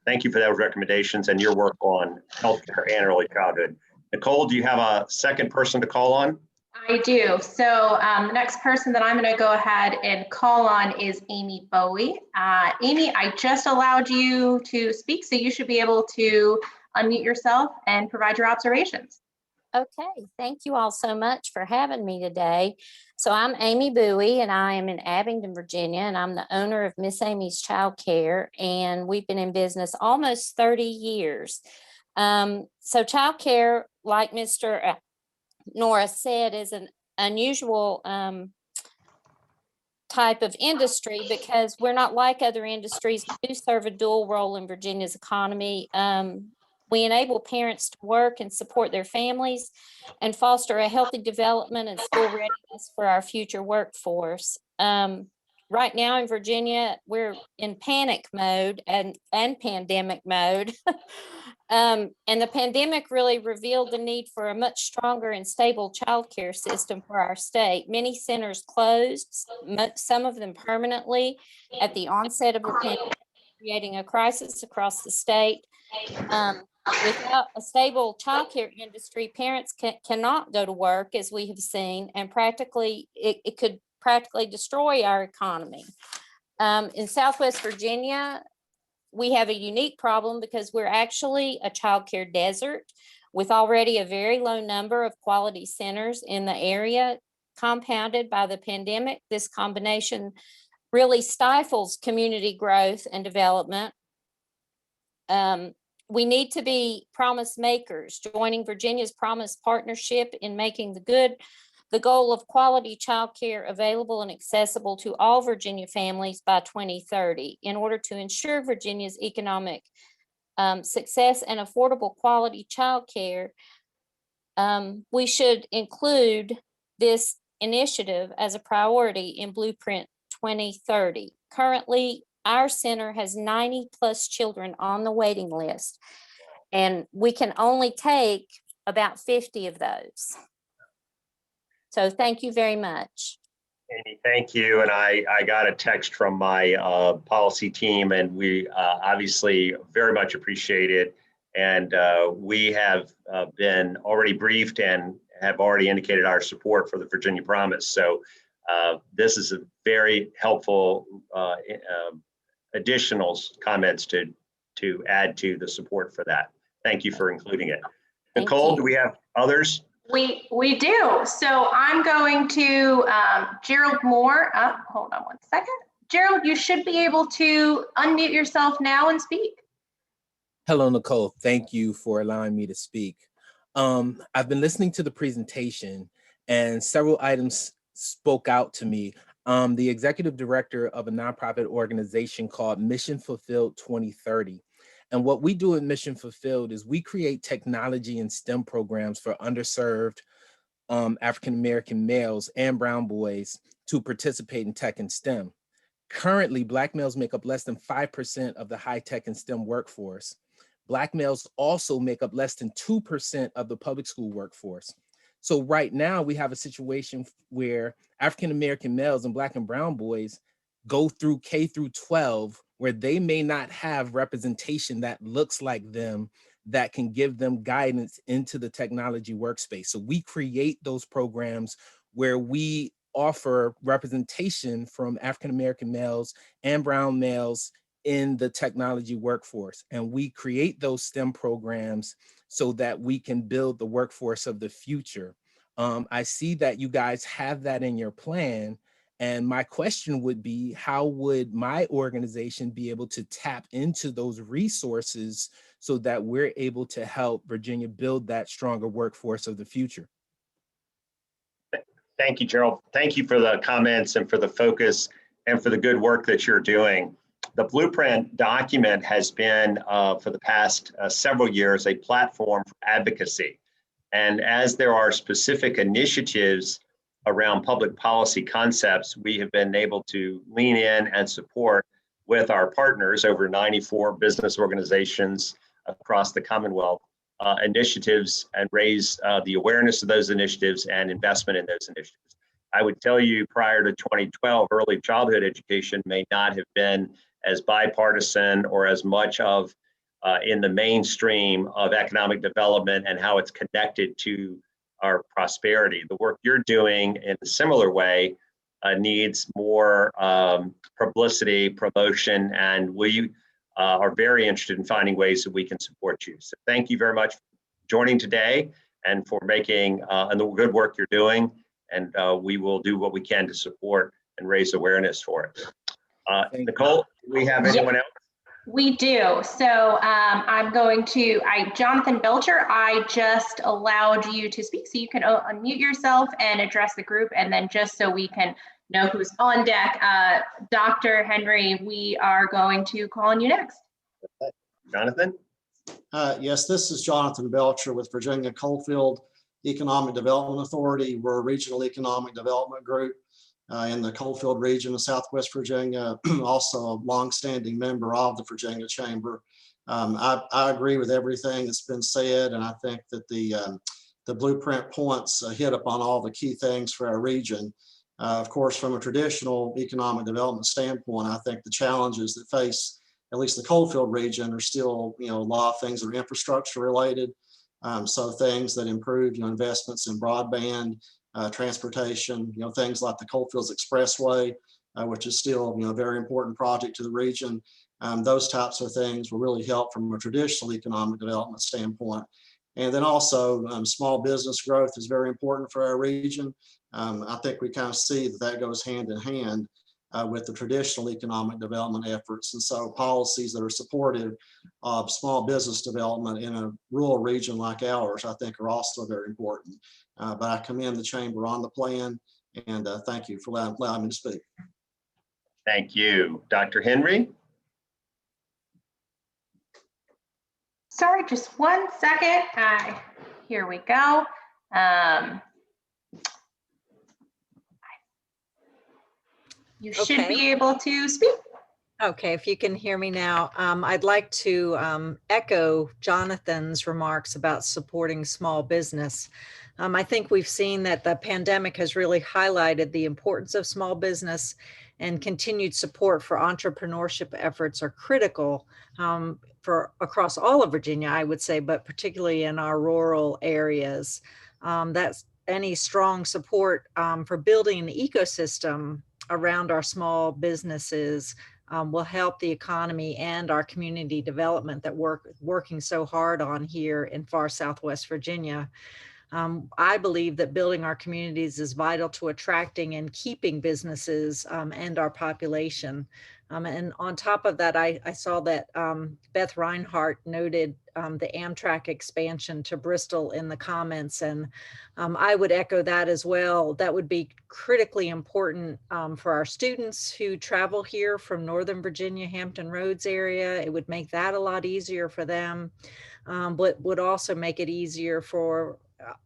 Thank you for those recommendations and your work on healthcare and early childhood. Nicole, do you have a second person to call on? I do. So the next person that I'm going to go ahead and call on is Amy Bowie. Amy, I just allowed you to speak, so you should be able to unmute yourself and provide your observations. Okay, thank you all so much for having me today. So I'm Amy Bowie, and I am in Abingdon, Virginia, and I'm the owner of Miss Amy's Child Care, and we've been in business almost 30 years. So child care, like Mr. Norris said, is an unusual type of industry because we're not like other industries. We do serve a dual role in Virginia's economy. We enable parents to work and support their families and foster a healthy development and school readiness for our future workforce. Right now in Virginia, we're in panic mode and pandemic mode. And the pandemic really revealed the need for a much stronger and stable childcare system for our state. Many centers closed, some of them permanently at the onset of the pandemic, creating a crisis across the state. Without a stable childcare industry, parents cannot go to work, as we have seen, and it could practically destroy our economy. In Southwest Virginia, we have a unique problem because we're actually a childcare desert with already a very low number of quality centers in the area. Compounded by the pandemic, this combination really stifles community growth and development. We need to be promise makers, joining Virginia's Promise Partnership in making the goal of quality childcare available and accessible to all Virginia families by 2030 in order to ensure Virginia's economic success and affordable quality childcare. We should include this initiative as a priority in Blueprint 2030. Currently, our center has 90 plus children on the waiting list, and we can only take about 50 of those. So thank you very much. Amy, thank you. And I got a text from my policy team, and we obviously very much appreciate it. And we have been already briefed and have already indicated our support for the Virginia Promise. So this is a very helpful additional comments to add to the support for that. Thank you for including it. Nicole, do we have others? We do. So I'm going to Gerald Moore. Hold on one second. Gerald, you should be able to unmute yourself now and speak. Hello, Nicole. Thank you for allowing me to speak. I've been listening to the presentation and several items spoke out to me. The executive director of a nonprofit organization called Mission Fulfilled 2030. And what we do in Mission Fulfilled is we create technology and STEM programs for underserved African-American males and brown boys to participate in tech and STEM. Currently, Black males make up less than 5% of the high tech and STEM workforce. Black males also make up less than 2% of the public school workforce. So right now we have a situation where African-American males and Black and brown boys go through K through 12 where they may not have representation that looks like them that can give them guidance into the technology workspace. So we create those programs, where we offer representation from African-American males and brown males in the technology workforce. And we create those STEM programs so that we can build the workforce of the future. I see that you guys have that in your plan. And my question would be, how would my organization be able to tap into those resources so that we're able to help Virginia build that stronger workforce of the future? Thank you, Gerald. Thank you for the comments and for the focus and for the good work that you're doing. The Blueprint document has been, for the past several years, a platform for advocacy. And as there are specific initiatives around public policy concepts, we have been able to lean in and support with our partners, over 94 business organizations across the Commonwealth, initiatives and raise the awareness of those initiatives and investment in those initiatives. I would tell you, prior to 2012, early childhood education may not have been as bipartisan or as much of in the mainstream of economic development and how it's connected to our prosperity. The work you're doing in a similar way needs more publicity, promotion, and we are very interested in finding ways that we can support you. So thank you very much for joining today and for making and the good work you're doing. And we will do what we can to support and raise awareness for it. Nicole, do we have anyone else? We do. So I'm going to, Jonathan Belcher, I just allowed you to speak, so you can unmute yourself and address the group. And then just so we can know who's on deck, Dr. Henry, we are going to call on you next. Jonathan? Yes, this is Jonathan Belcher with Virginia Coalfield Economic Development Authority. We're a regional economic development group in the Coalfield region of Southwest Virginia, also a longstanding member of the Virginia Chamber. I agree with everything that's been said, and I think that the blueprint points hit upon all the key things for our region. Of course, from a traditional economic development standpoint, I think the challenges that face at least the Coalfield region are still, a lot of things that are infrastructure related. So things that improve, investments in broadband, transportation, things like the Coalfields Expressway, which is still, a very important project to the region. Those types of things will really help from a traditional economic development standpoint. And then also small business growth is very important for our region. I think we kind of see that goes hand in hand with the traditional economic development efforts. And so policies that are supportive of small business development in a rural region like ours, I think are also very important. But I commend the Chamber on the plan, and thank you for allowing me to speak. Thank you. Dr. Henry? Sorry, just 1 second. Here we go. You should be able to speak. Okay, if you can hear me now, I'd like to echo Jonathan's remarks about supporting small business. I think we've seen that the pandemic has really highlighted the importance of small business, and continued support for entrepreneurship efforts are critical for across all of Virginia, I would say, but particularly in our rural areas. That's any strong support for building an ecosystem around our small businesses will help the economy and our community development that we're working so hard on here in far Southwest Virginia. I believe that building our communities is vital to attracting and keeping businesses and our population. And on top of that, I saw that Beth Reinhardt noted the Amtrak expansion to Bristol in the comments, and I would echo that as well. That would be critically important for our students who travel here from Northern Virginia, Hampton Roads area. It would make that a lot easier for them, but would also make it easier for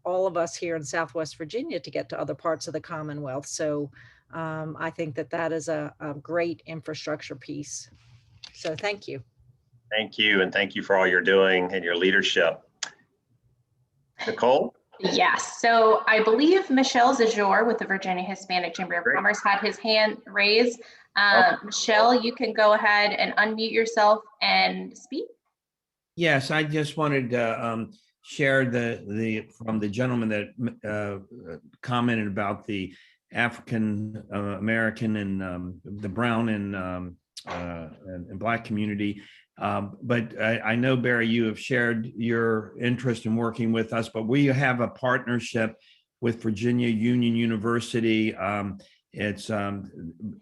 all of us here in Southwest Virginia to get to other parts of the Commonwealth. So I think that that is a great infrastructure piece. So thank you. Thank you, and thank you for all you're doing and your leadership. Nicole? Yes, so I believe Michelle Zajour with the Virginia Hispanic Chamber of Commerce had his hand raised. Michelle, you can go ahead and unmute yourself and speak. Yes, I just wanted to shared from the gentleman that commented about the African American and the brown and Black community. But I know, Barry, you have shared your interest in working with us, but we have a partnership with Virginia Union University. It's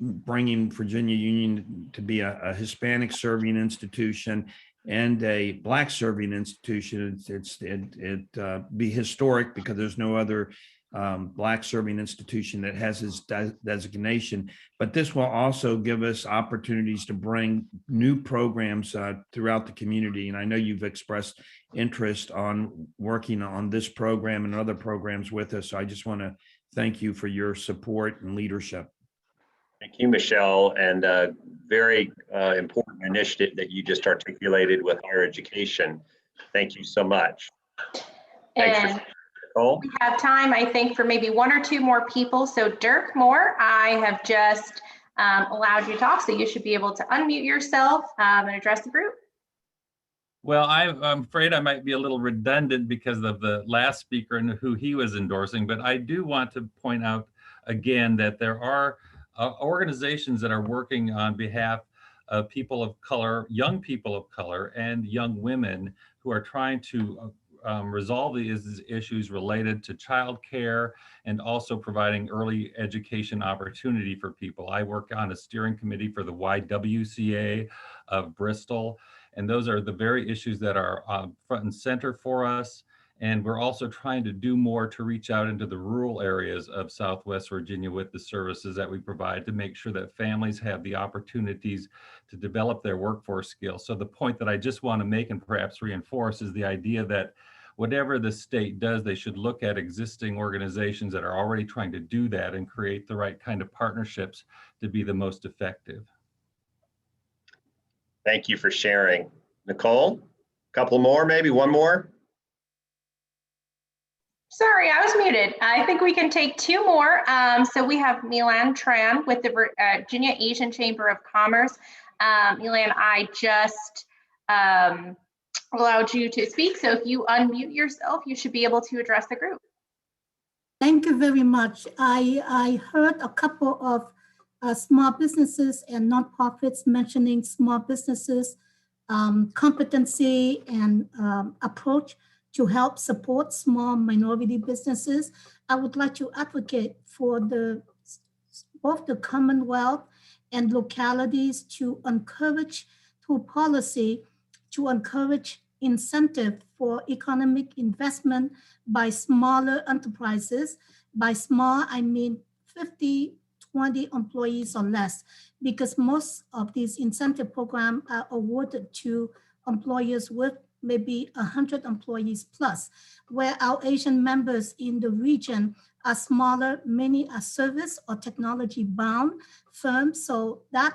bringing Virginia Union to be a Hispanic serving institution and a Black serving institution. It be historic because there's no other Black serving institution that has this designation. But this will also give us opportunities to bring new programs throughout the community. And I know you've expressed interest on working on this program and other programs with us. So I just want to thank you for your support and leadership. Thank you, Michelle, and a very important initiative that you just articulated with higher education. Thank you so much. And we have time, I think, for maybe one or two more people. So Dirk Moore, I have just allowed you to talk, so you should be able to unmute yourself and address the group. Well, I'm afraid I might be a little redundant because of the last speaker and who he was endorsing, but I do want to point out again that there are organizations that are working on behalf of people of color, young people of color, and young women who are trying to resolve these issues related to childcare and also providing early education opportunity for people. I work on a steering committee for the YWCA of Bristol, and those are the very issues that are front and center for us. And we're also trying to do more to reach out into the rural areas of Southwest Virginia with the services that we provide to make sure that families have the opportunities to develop their workforce skills. So the point that I just want to make and perhaps reinforce is the idea that whatever the state does, they should look at existing organizations that are already trying to do that and create the right kind of partnerships to be the most effective. Thank you for sharing. Nicole, a couple more, maybe one more? Sorry, I was muted. I think we can take two more. So we have Milan Tran with the Virginia Asian Chamber of Commerce. Milan, I just allowed you to speak. So if you unmute yourself, you should be able to address the group. Thank you very much. I heard a couple of small businesses and nonprofits mentioning small businesses, competency and approach to help support small minority businesses. I would like to advocate for both the Commonwealth and localities to encourage through policy to encourage incentive for economic investment by smaller enterprises. By small, I mean 50, 20 employees or less, because most of these incentive programs are awarded to employers with maybe 100 employees plus, where our Asian members in the region are smaller, many are service or technology bound firms. So that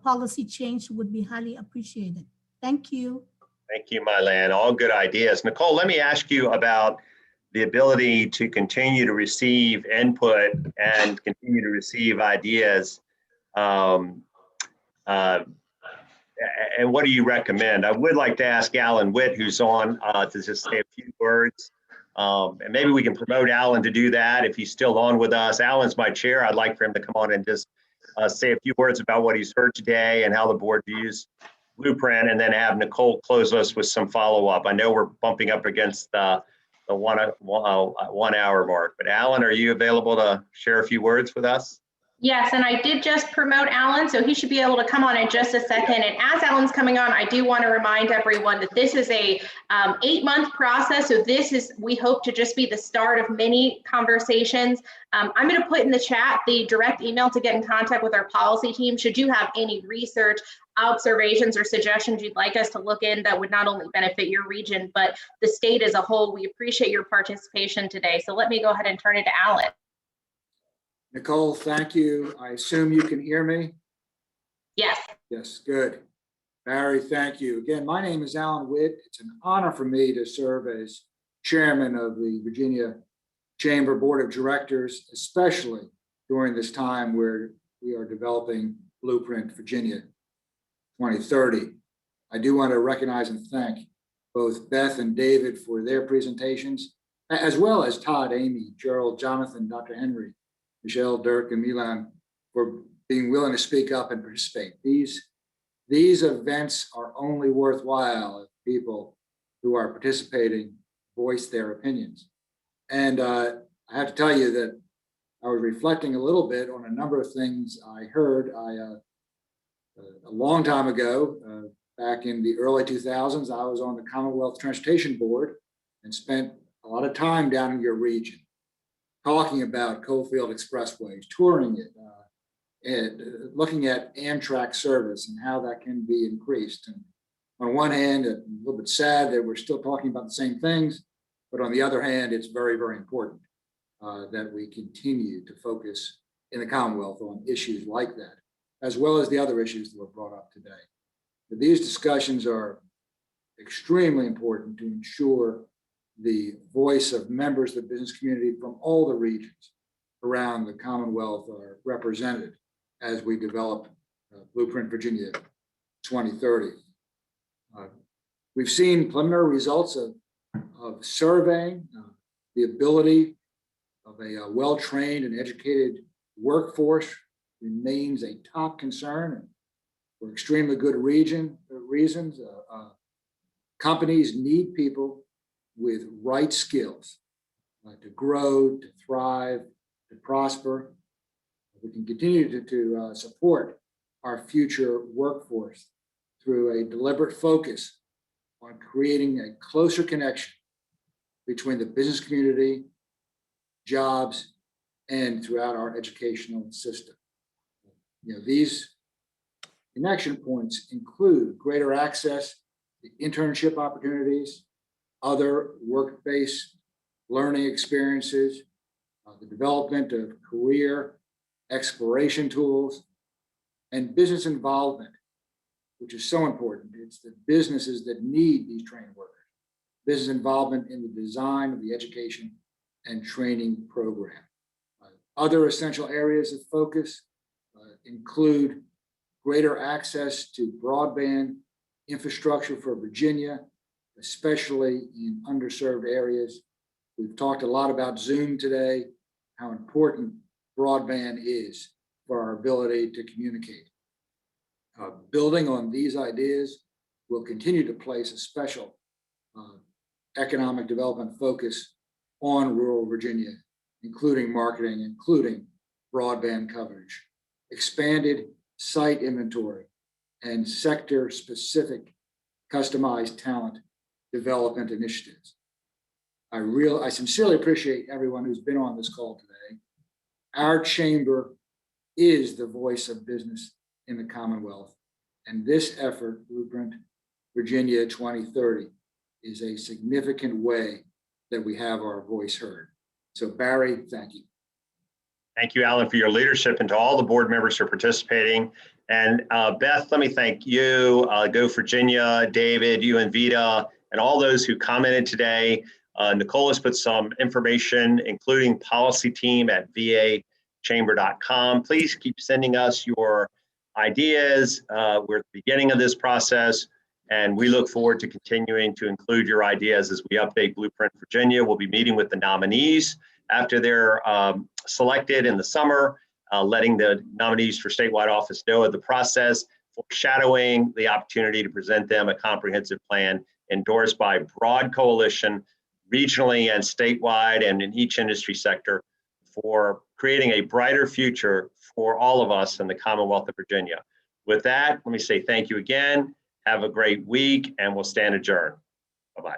policy change would be highly appreciated. Thank you. Thank you, Milan. All good ideas. Nicole, let me ask you about the ability to continue to receive input and continue to receive ideas. And what do you recommend? I would like to ask Alan Witt, who's on, to just say a few words. And maybe we can promote Alan to do that if he's still on with us. Alan's my chair. I'd like for him to come on and just say a few words about what he's heard today and how the board views Blueprint, and then have Nicole close us with some follow-up. I know we're bumping up against the 1 hour mark, but Alan, are you available to share a few words with us? Yes, and I did just promote Alan, so he should be able to come on in just a second. And as Alan's coming on, I do want to remind everyone that this is a 8-month process. So this is, we hope to just be the start of many conversations. I'm going to put in the chat the direct email to get in contact with our policy team. Should you have any research, observations, or suggestions you'd like us to look in that would not only benefit your region, but the state as a whole, we appreciate your participation today. So let me go ahead and turn it to Alan. Nicole, thank you. I assume you can hear me? Yes. Yes, good. Barry, thank you. Again, my name is Alan Witt. It's an honor for me to serve as chairman of the Virginia Chamber Board of Directors, especially during this time where we are developing Blueprint Virginia 2030. I do want to recognize and thank both Beth and David for their presentations, as well as Todd, Amy, Gerald, Jonathan, Dr. Henry, Michelle, Dirk, and Milan for being willing to speak up and participate. These events are only worthwhile if people who are participating voice their opinions. And I have to tell you that I was reflecting a little bit on a number of things I heard. A long time ago, back in the early 2000s, I was on the Commonwealth Transportation Board and spent a lot of time down in your region talking about Coalfield Expressways, touring it, and looking at Amtrak service and how that can be increased. And on one hand, a little bit sad that we're still talking about the same things, but on the other hand, it's very, very important that we continue to focus in the Commonwealth on issues like that, as well as the other issues that were brought up today. But these discussions are extremely important to ensure the voice of members of the business community from all the regions around the Commonwealth are represented as we develop Blueprint Virginia 2030. We've seen preliminary results of surveying, the ability of a well-trained and educated workforce remains a top concern, and for extremely good reasons. Companies need people with right skills to grow, to thrive, to prosper. We can continue to support our future workforce through a deliberate focus on creating a closer connection between the business community, jobs, and throughout our educational system. These connection points include greater access to internship opportunities, other work-based learning experiences, the development of career exploration tools, and business involvement, which is so important. It's the businesses that need these trained workers. Business involvement in the design of the education and training program. Other essential areas of focus include greater access to broadband infrastructure for Virginia, especially in underserved areas. We've talked a lot about Zoom today, how important broadband is for our ability to communicate. Building on these ideas, we'll continue to place a special economic development focus on rural Virginia, including marketing, including broadband coverage, expanded site inventory, and sector-specific customized talent development initiatives. I sincerely appreciate everyone who's been on this call today. Our chamber is the voice of business in the Commonwealth, and this effort, Blueprint Virginia 2030, is a significant way that we have our voice heard. So Barry, thank you. Thank you, Alan, for your leadership, and to all the board members who are participating. And Beth, let me thank you, Go Virginia, David, you and VEDA, and all those who commented today. Nicole has put some information, including policy team at vachamber.com. Please keep sending us your ideas. We're at the beginning of this process, and we look forward to continuing to include your ideas as we update Blueprint Virginia. We'll be meeting with the nominees after they're selected in the summer, letting the nominees for statewide office know of the process, foreshadowing the opportunity to present them a comprehensive plan endorsed by a broad coalition, regionally and statewide and in each industry sector, for creating a brighter future for all of us in the Commonwealth of Virginia. With that, let me say thank you again. Have a great week, and we'll stand adjourned. Bye-bye.